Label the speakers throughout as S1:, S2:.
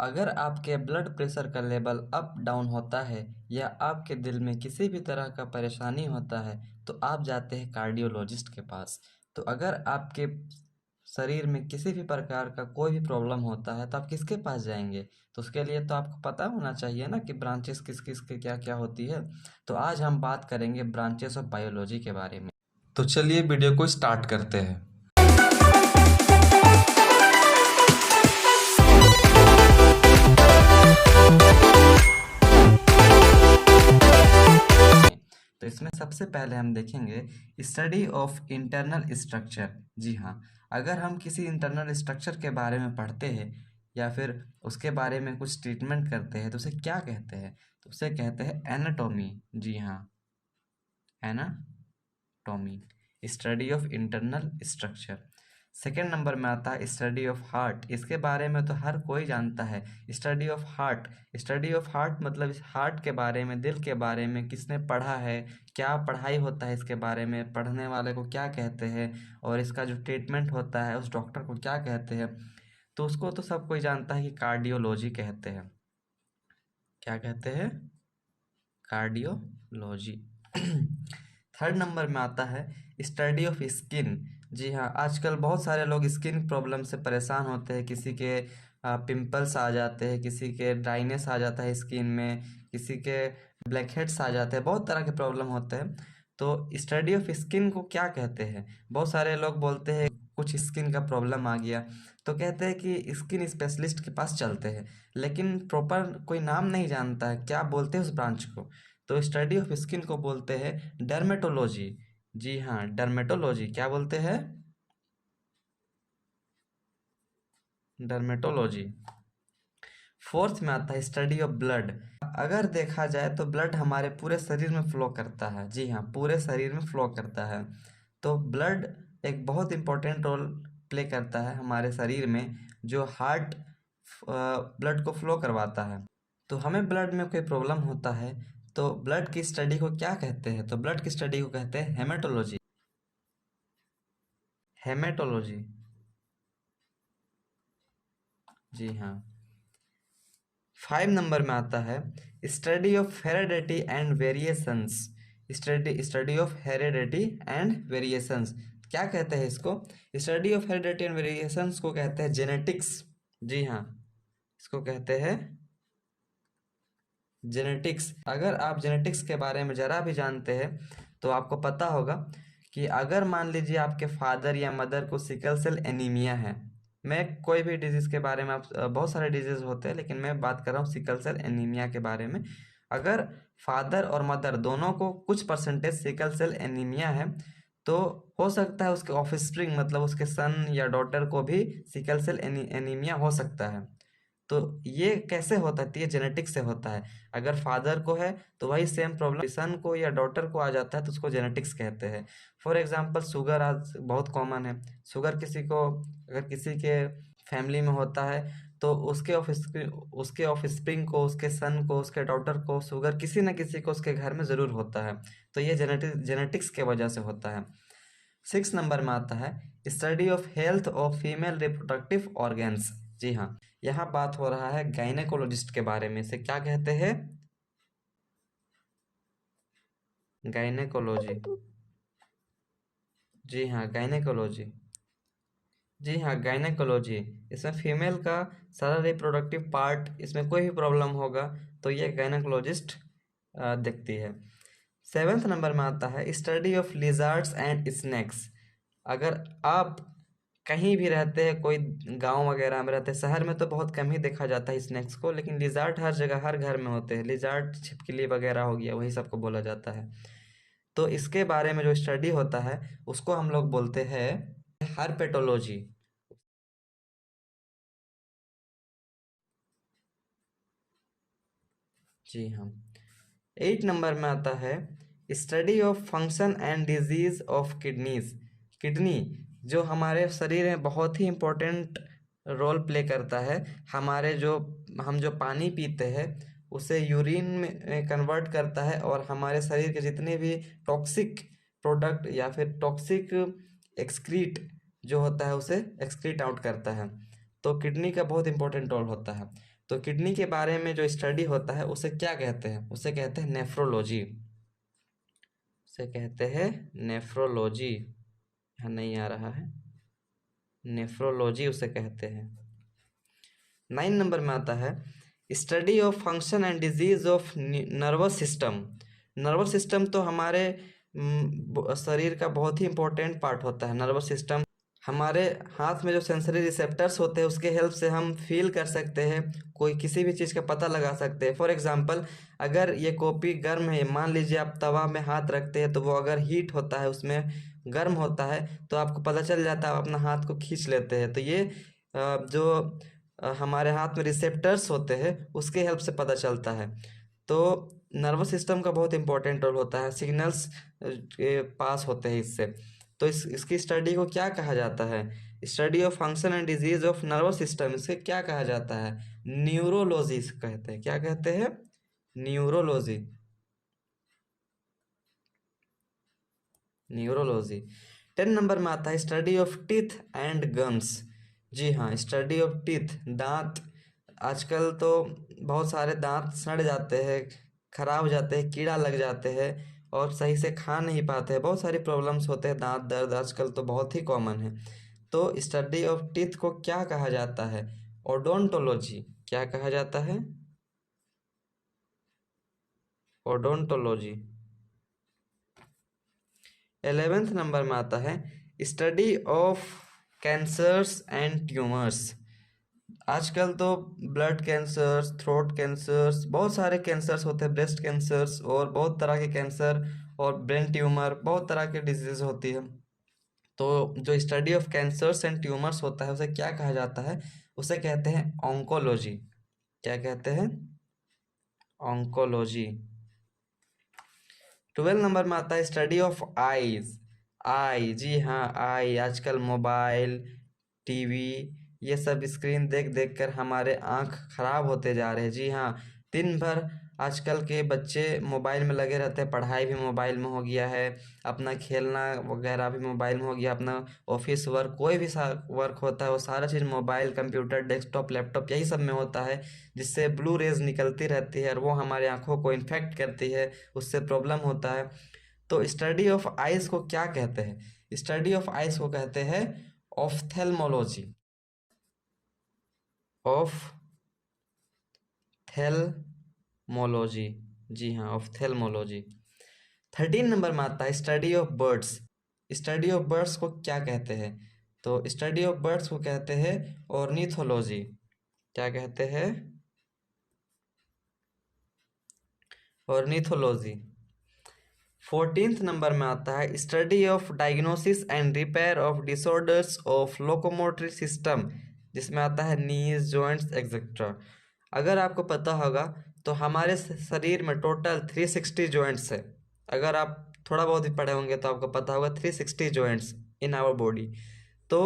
S1: अगर आपके blood pressure का लेवल अप डाउन होता है या आपके दिल में किसी भी तरह का परेशानी होता है तो आप जाते हैं कार्डियोलॉजिस्ट के पास। तो अगर आपके शरीर में किसी भी प्रकार का कोई भी प्रॉब्लम होता है तो आप किसके पास जाएंगे? तो उसके लिए तो आपको पता होना चाहिए ना कि ब्रांचेस किस किस के क्या क्या होती है। तो आज हम बात करेंगे ब्रांचेस ऑफ बायोलॉजी के बारे में। तो चलिए वीडियो को स्टार्ट करते हैं। तो इसमें सबसे पहले हम देखेंगे स्टडी ऑफ इंटरनल स्ट्रक्चर। जी हाँ, अगर हम किसी इंटरनल स्ट्रक्चर के बारे में पढ़ते हैं या फिर उसके बारे में कुछ ट्रीटमेंट करते हैं तो उसे क्या कहते हैं? तो उसे कहते हैं एनाटॉमी। जी हाँ, anatomy, study of internal structure. Second number में आता है स्टडी ऑफ हार्ट। इसके बारे में तो हर कोई जानता है, study of heart. Study of heart मतलब इस हार्ट के बारे में, दिल के बारे में किसने पढ़ा है, क्या पढ़ाई होता है इसके बारे में, पढ़ने वाले को क्या कहते हैं और इसका जो ट्रीटमेंट होता है उस डॉक्टर को क्या कहते हैं। तो उसको तो सब कोई जानता है कि कार्डियोलॉजी कहते हैं। क्या कहते हैं? कार्डियोलॉजी। थर्ड नंबर में आता है स्टडी ऑफ स्किन। जी हाँ, आजकल बहुत सारे लोग स्किन प्रॉब्लम से परेशान होते हैं। किसी के पिंपल्स आ जाते हैं, किसी के ड्राइनेस आ जाता है स्किन में, किसी के ब्लैक हेड्स आ जाते हैं, बहुत तरह के प्रॉब्लम होते हैं। तो स्टडी ऑफ स्किन को क्या कहते हैं? बहुत सारे लोग बोलते हैं कुछ स्किन का प्रॉब्लम आ गया तो कहते हैं कि स्किन स्पेशलिस्ट के पास चलते हैं, लेकिन प्रॉपर कोई नाम नहीं जानता है, क्या बोलते हैं उस ब्रांच को। तो स्टडी ऑफ स्किन को बोलते हैं डर्मेटोलॉजी। जी हाँ, डर्मेटोलॉजी। क्या बोलते हैं? डर्मेटोलॉजी। फोर्थ में आता है स्टडी ऑफ ब्लड। अगर देखा जाए तो ब्लड हमारे पूरे शरीर में फ्लो करता है। जी हाँ, पूरे शरीर में फ्लो करता है। तो ब्लड एक बहुत इंपॉर्टेंट रोल प्ले करता है हमारे शरीर में, जो हार्ट ब्लड को फ्लो करवाता है। तो हमें ब्लड में कोई प्रॉब्लम होता है तो ब्लड की स्टडी को क्या कहते हैं? तो ब्लड की स्टडी को कहते हैं हेमेटोलॉजी। हेमेटोलॉजी। जी हाँ। 5 नंबर में आता है study of heredity and variations. Study of heredity and variations. क्या कहते हैं इसको? Study of heredity and variations को कहते हैं जेनेटिक्स। जी हाँ, इसको कहते हैं जेनेटिक्स। अगर आप जेनेटिक्स के बारे में ज़रा भी जानते हैं तो आपको पता होगा कि अगर मान लीजिए आपके फादर या मदर को सिकल सेल एनीमिया है, मैं कोई भी डिजीज़ के बारे में, आप बहुत सारे डिजीज़ होते हैं लेकिन मैं बात कर रहा हूँ सिकल सेल एनीमिया के बारे में। अगर फादर और मदर दोनों को कुछ परसेंटेज सिकल सेल एनीमिया है तो हो सकता है उसके ऑफस्प्रिंग मतलब उसके सन या डॉटर को भी सिकल सेल एनीमिया हो सकता है। तो ये कैसे होता है? तो ये जेनेटिक से होता है। अगर फादर को है तो वही सेम प्रॉब्लम सन को या डॉटर को आ जाता है तो उसको जेनेटिक्स कहते हैं। फॉर एग्जांपल शुगर आज बहुत कॉमन है। शुगर किसी को, अगर किसी के फैमिली में होता है तो उसके ऑफस्प्रिंग को, उसके सन को, उसके डॉटर को शुगर किसी न किसी को उसके घर में ज़रूर होता है। तो ये जेनेटिक्स के वजह से होता है। 6 नंबर में आता है study of health of female reproductive organs. जी हाँ, यहाँ बात हो रहा है गायनेकोलॉजिस्ट के बारे में। से क्या कहते हैं? गायनेकोलॉजी। जी हाँ, गायनेकोलॉजी। जी हाँ, गायनेकोलॉजी। इसमें फीमेल का सारा रिप्रोडक्टिव पार्ट, इसमें कोई भी प्रॉब्लम होगा तो ये गायनेकोलॉजिस्ट देखती है। 7th नंबर में आता है study of lizards and snacks. अगर आप कहीं भी रहते हैं, कोई गांव वगैरह में रहते हैं, शहर में तो बहुत कम ही देखा जाता है स्नेक्स को, लेकिन लिजार्ड हर जगह हर घर में होते हैं। लिजार्ड छिपकली वगैरह हो गया, वही सबको बोला जाता है। तो इसके बारे में जो स्टडी होता है उसको हम लोग बोलते हैं हर्पेटोलॉजी। जी हाँ। 8 नंबर में आता है study of function and disease of kidneys. Kidney जो हमारे शरीर में बहुत ही इम्पोर्टेंट रोल प्ले करता है। हमारे जो हम जो पानी पीते हैं उसे यूरिन में कन्वर्ट करता है और हमारे शरीर के जितने भी टॉक्सिक प्रोडक्ट या फिर टॉक्सिक एक्सक्रीट जो होता है उसे एक्सक्रीट आउट करता है। तो किडनी का बहुत इंपॉर्टेंट रोल होता है। तो किडनी के बारे में जो स्टडी होता है उसे क्या कहते हैं? उसे कहते हैं नेफ्रोलॉजी। उसे कहते हैं नेफ्रोलॉजी। यहाँ नहीं आ रहा है, नेफ्रोलॉजी उसे कहते हैं। 9 नंबर में आता है study of function and disease of nervous system. Nervous system तो हमारे शरीर का बहुत ही इंपॉर्टेंट पार्ट होता है। नर्वस सिस्टम हमारे हाथ में जो सेंसरी रिसेप्टर्स होते हैं उसके हेल्प से हम फील कर सकते हैं, कोई किसी भी चीज़ का पता लगा सकते हैं। फॉर एग्जांपल, अगर ये कॉपी गर्म है, मान लीजिए आप तवा में हाथ रखते हैं तो वो अगर हीट होता है, उसमें गर्म होता है, तो आपको पता चल जाता है, आप अपना हाथ को खींच लेते हैं। तो ये जो हमारे हाथ में रिसेप्टर्स होते हैं उसके हेल्प से पता चलता है। तो नर्वस सिस्टम का बहुत इंपॉर्टेंट रोल होता है, सिग्नल्स पास होते हैं इससे। तो इसकी स्टडी को क्या कहा जाता है? Study of function and disease of nervous system, इसे क्या कहा जाता है? न्यूरोलॉजी कहते हैं। क्या कहते हैं? न्यूरोलॉजी। न्यूरोलॉजी। 10 नंबर में आता है study of teeth and gums. जी हाँ, स्टडी ऑफ टीथ, दांत। आजकल तो बहुत सारे दांत सड़ जाते हैं, खराब हो जाते हैं, कीड़ा लग जाते हैं और सही से खा नहीं पाते हैं। बहुत सारी प्रॉब्लम्स होते हैं, दांत दर्द आजकल तो बहुत ही कॉमन है। तो स्टडी ऑफ टीथ को क्या कहा जाता है? ओडोंटोलॉजी। क्या कहा जाता है? ओडोंटोलॉजी। 11th नंबर में आता है study of cancers and tumours. आजकल तो ब्लड कैंसर्स, थ्रोट कैंसर्स, बहुत सारे कैंसर्स होते हैं, ब्रेस्ट कैंसर्स और बहुत तरह के कैंसर और ब्रेन ट्यूमर, बहुत तरह के डिजीज होती है। तो जो study of cancers and tumours होता है उसे क्या कहा जाता है? उसे कहते हैं ऑन्कोलॉजी। क्या कहते हैं? ऑन्कोलॉजी। 12 नंबर में आता है स्टडी ऑफ आईज। आई, जी हाँ, आई। आजकल मोबाइल, टीवी, ये सब स्क्रीन देख देख कर हमारे आँख खराब होते जा रहे हैं। जी हाँ, दिन भर आजकल के बच्चे मोबाइल में लगे रहते हैं, पढ़ाई भी मोबाइल में हो गया है, अपना खेलना वगैरह भी मोबाइल में हो गया, अपना ऑफिस वर्क, कोई भी वर्क होता है वो सारा चीज़ मोबाइल, कंप्यूटर, डेस्कटॉप, लैपटॉप, यही सब में होता है, जिससे ब्लू रेज निकलती रहती है और वो हमारे आँखों को इन्फेक्ट करती है, उससे प्रॉब्लम होता है। तो स्टडी ऑफ आइज को क्या कहते हैं? स्टडी ऑफ आइज को कहते हैं ऑफ्थेल्मोलॉजी। ऑफ्थेल्मोलॉजी, जी हाँ, ऑफ्थेल्मोलॉजी। 13 नंबर में आता है study of birds. Study of birds को क्या कहते हैं? तो स्टडी ऑफ बर्ड्स को कहते हैं ऑर्निथोलॉजी। क्या कहते हैं? ऑर्निथोलॉजी। 14th नंबर में आता है study of diagnosis and repair of disorders of locomotory system, जिसमें आता है नीज, जॉइंट्स एक्सेट्रा। अगर आपको पता होगा तो हमारे शरीर में टोटल 360 जॉइंट्स है। अगर आप थोड़ा बहुत भी पढ़े होंगे तो आपको पता होगा 360 जॉइंट्स इन आवर बॉडी। तो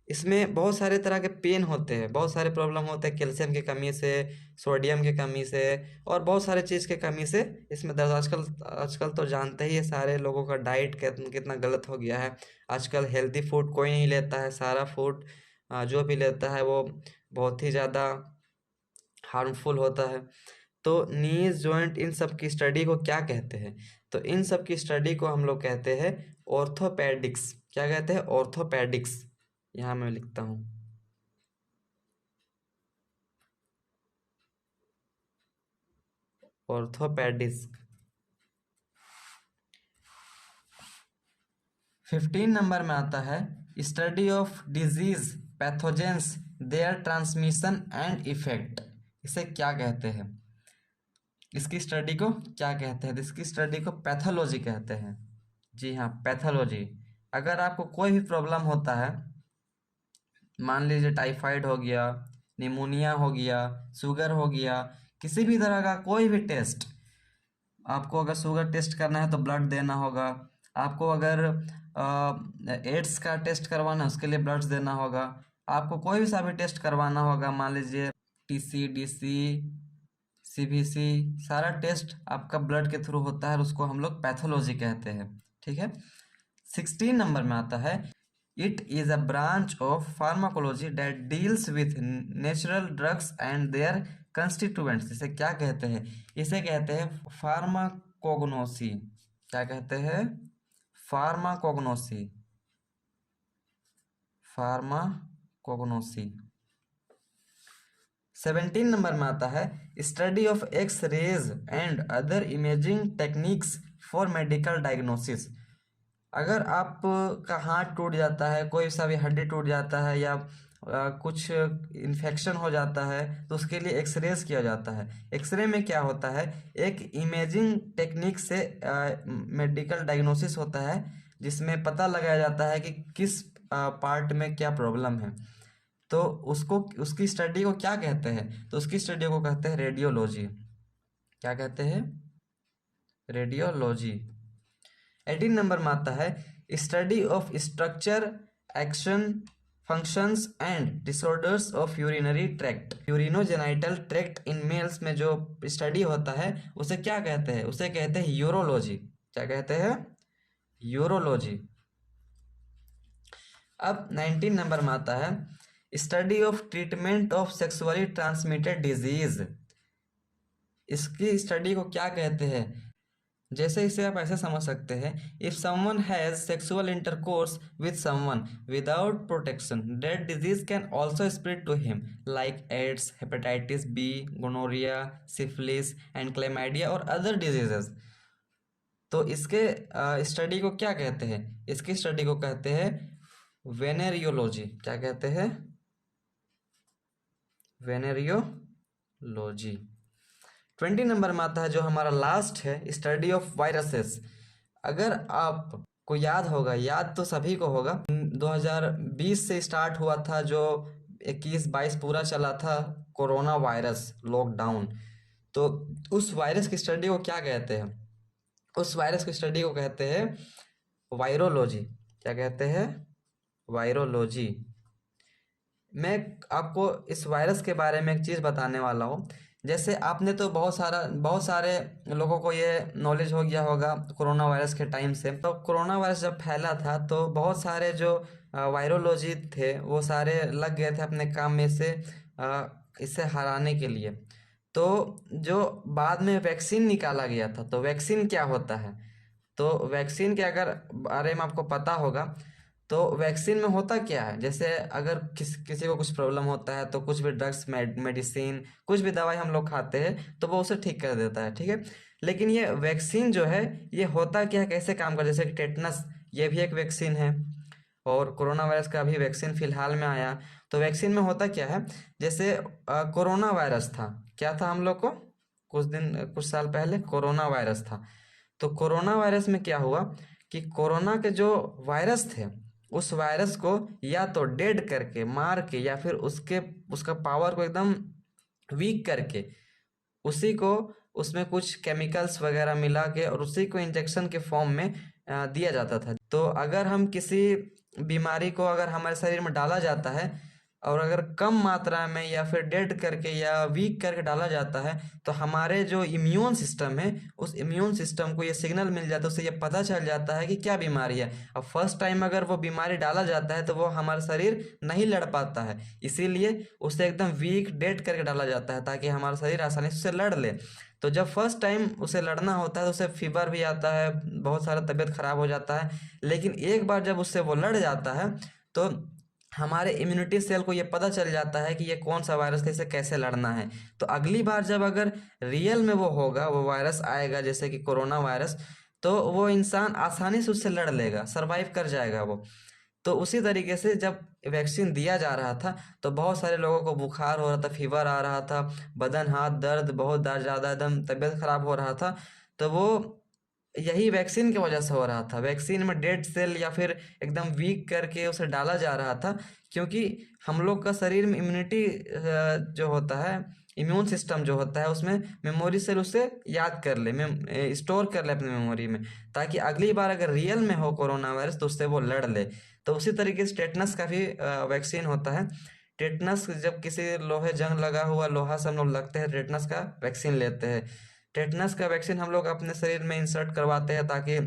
S1: इसमें बहुत सारे तरह के पेन होते हैं, बहुत सारे प्रॉब्लम होते हैं, कैल्शियम की कमी से, सोडियम की कमी से और बहुत सारे चीज़ की कमी से इसमें दर्द। आजकल आजकल तो जानते ही है, सारे लोगों का डाइट कितना गलत हो गया है। आजकल हेल्दी फूड कोई नहीं लेता है, सारा फूड जो भी लेता है वो बहुत ही ज़्यादा हार्मफुल होता है। तो नीज, जॉइंट, इन सब की स्टडी को क्या कहते हैं? तो इन सब की स्टडी को हम लोग कहते हैं ऑर्थोपेडिक्स। क्या कहते हैं? ऑर्थोपेडिक्स। यहाँ मैं लिखता हूँ, ऑर्थोपेडिक्स। 15 नंबर में आता है study of disease, pathogens, their transmission and effect. इसे क्या कहते हैं? इसकी स्टडी को क्या कहते हैं? इसकी स्टडी को पैथोलॉजी कहते हैं। जी हाँ, पैथोलॉजी। अगर आपको कोई भी प्रॉब्लम होता है, मान लीजिए टाइफाइड हो गया, निमोनिया हो गया, शुगर हो गया, किसी भी तरह का कोई भी टेस्ट, आपको अगर शुगर टेस्ट करना है तो ब्लड देना होगा, आपको अगर एड्स का टेस्ट करवाना है उसके लिए ब्लड देना होगा, आपको कोई भी सा भी टेस्ट करवाना होगा, मान लीजिए टीसी, डीसी, सीबीसी, सारा टेस्ट आपका ब्लड के थ्रू होता है, उसको हम लोग पैथोलॉजी कहते हैं। ठीक है। 16 नंबर में आता है it is a branch of pharmacology that deals with natural drugs and their constituents. इसे क्या कहते हैं? इसे कहते हैं फार्माकोग्नोसी। क्या कहते हैं? फार्माकोग्नोसी। फार्माकोग्नोसी। 17 नंबर में आता है study of X rays and other imaging techniques for medical diagnosis. अगर आप का हाथ टूट जाता है, कोई सा भी हड्डी टूट जाता है या कुछ इन्फेक्शन हो जाता है तो उसके लिए एक्सरेज किया जाता है। एक्सरे में क्या होता है? एक इमेजिंग टेक्निक से मेडिकल डायग्नोसिस होता है जिसमें पता लगाया जाता है कि किस पार्ट में क्या प्रॉब्लम है। तो उसको उसकी स्टडी को क्या कहते हैं? तो उसकी स्टडी को कहते हैं रेडियोलॉजी। क्या कहते हैं? रेडियोलॉजी। 18 नंबर में आता है study of structure, action, functions and disorders of urinary tract. Urinogenital tract in males में जो स्टडी होता है उसे क्या कहते हैं? उसे कहते हैं यूरोलॉजी। क्या कहते हैं? यूरोलॉजी। अब 19 नंबर में आता है study of treatment of sexually transmitted disease. इसकी स्टडी को क्या कहते हैं? जैसे इसे आप ऐसे समझ सकते हैं, if someone has sexual intercourse with someone without protection that disease can also spread to him like AIDS, hepatitis B, gonorrhoea, syphilis and chlamydia और अदर डिजीजेस। तो इसके स्टडी को क्या कहते हैं? इसकी स्टडी को कहते हैं वेनेरियोलॉजी। क्या कहते हैं? वेनेरियोलॉजी। 20 नंबर में आता है जो हमारा लास्ट है स्टडी ऑफ वायरसेस। अगर आपको याद होगा, याद तो सभी को होगा, 2020 से स्टार्ट हुआ था जो 21-22 पूरा चला था कोरोना वायरस लॉकडाउन। तो उस वायरस की स्टडी को क्या कहते हैं? उस वायरस की स्टडी को कहते हैं वायरोलॉजी। क्या कहते हैं? वायरोलॉजी। मैं आपको इस वायरस के बारे में एक चीज़ बताने वाला हूँ। जैसे आपने तो बहुत सारे लोगों को ये नॉलेज हो गया होगा कोरोना वायरस के टाइम से। तो कोरोना वायरस जब फैला था तो बहुत सारे जो वायरोलॉजी थे वो सारे लग गए थे अपने काम में से इसे हराने के लिए। तो जो बाद में वैक्सीन निकाला गया था, तो वैक्सीन क्या होता है? तो वैक्सीन के अगर बारे में आपको पता होगा तो वैक्सीन में होता क्या है? जैसे अगर किसी को कुछ प्रॉब्लम होता है तो कुछ भी ड्रग्स, मेडिसिन, कुछ भी दवाई हम लोग खाते हैं तो वो उसे ठीक कर देता है, ठीक है। लेकिन ये वैक्सीन जो है ये होता क्या है, कैसे काम करता है? जैसे कि टेटनस, ये भी एक वैक्सीन है और कोरोना वायरस का भी वैक्सीन फिलहाल में आया। तो वैक्सीन में होता क्या है? जैसे कोरोना वायरस था, क्या था हम लोग को कुछ साल पहले कोरोना वायरस था। तो कोरोना वायरस में क्या हुआ कि कोरोना के जो वायरस थे उस वायरस को या तो डेड करके, मार के, या फिर उसका पावर को एकदम वीक करके उसी को उसमें कुछ केमिकल्स वगैरह मिला के और उसी को इंजेक्शन के फॉर्म में दिया जाता था। तो अगर हम किसी बीमारी को अगर हमारे शरीर में डाला जाता है और अगर कम मात्रा में या फिर डेड करके या वीक करके डाला जाता है तो हमारे जो इम्यून सिस्टम है उस इम्यून सिस्टम को ये सिग्नल मिल जाता है, उससे ये पता चल जाता है कि क्या बीमारी है। अब फर्स्ट टाइम अगर वो बीमारी डाला जाता है तो वो हमारा शरीर नहीं लड़ पाता है, इसीलिए उसे एकदम वीक डेड करके डाला जाता है ताकि हमारा शरीर आसानी से उससे लड़ ले। तो जब फर्स्ट टाइम उसे लड़ना होता है तो उसे फीवर भी आता है, बहुत सारा तबीयत खराब हो जाता है। लेकिन एक बार जब उससे वो लड़ जाता है तो हमारे इम्यूनिटी सेल को ये पता चल जाता है कि ये कौन सा वायरस कैसे कैसे लड़ना है। तो अगली बार जब अगर रियल में वो होगा, वो वायरस आएगा जैसे कि कोरोना वायरस, तो वो इंसान आसानी से उससे लड़ लेगा, सरवाइव कर जाएगा वो। तो उसी तरीके से जब वैक्सीन दिया जा रहा था तो बहुत सारे लोगों को बुखार हो रहा था, फीवर आ रहा था, बदन हाथ दर्द बहुत ज़्यादा, एकदम तबीयत खराब हो रहा था। तो वो यही वैक्सीन की वजह से हो रहा था। वैक्सीन में डेड सेल या फिर एकदम वीक करके उसे डाला जा रहा था, क्योंकि हम लोग का शरीर में इम्यूनिटी जो होता है, इम्यून सिस्टम जो होता है उसमें मेमोरी सेल उसे याद कर ले, स्टोर कर ले अपनी मेमोरी में, ताकि अगली बार अगर रियल में हो कोरोना वायरस तो उससे वो लड़ ले। तो उसी तरीके से टेटनस का भी वैक्सीन होता है। टेटनस जब किसी लोहे जंग लगा हुआ लोहा से हम लोग लगते हैं, टेटनस का वैक्सीन लेते हैं। टेटनस का वैक्सीन हम लोग अपने शरीर में इंसर्ट करवाते हैं ताकि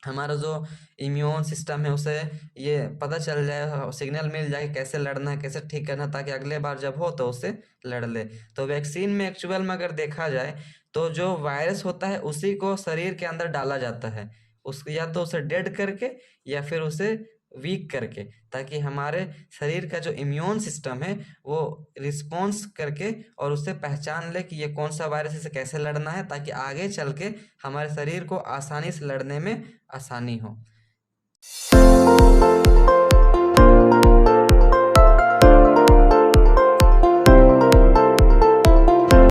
S1: हमारा जो इम्यून सिस्टम है उसे ये पता चल जाए, सिग्नल मिल जाए कि कैसे लड़ना है, कैसे ठीक करना है, ताकि अगले बार जब हो तो उससे लड़ ले। तो वैक्सीन में एक्चुअल में अगर देखा जाए तो जो वायरस होता है उसी को शरीर के अंदर डाला जाता है, उस या तो उसे डेड करके या फिर उसे वीक करके, ताकि हमारे शरीर का जो इम्यून सिस्टम है वो रिस्पॉन्स करके और उससे पहचान ले कि ये कौन सा वायरस, इसे कैसे लड़ना है, ताकि आगे चल के हमारे शरीर को आसानी से लड़ने में आसानी हो।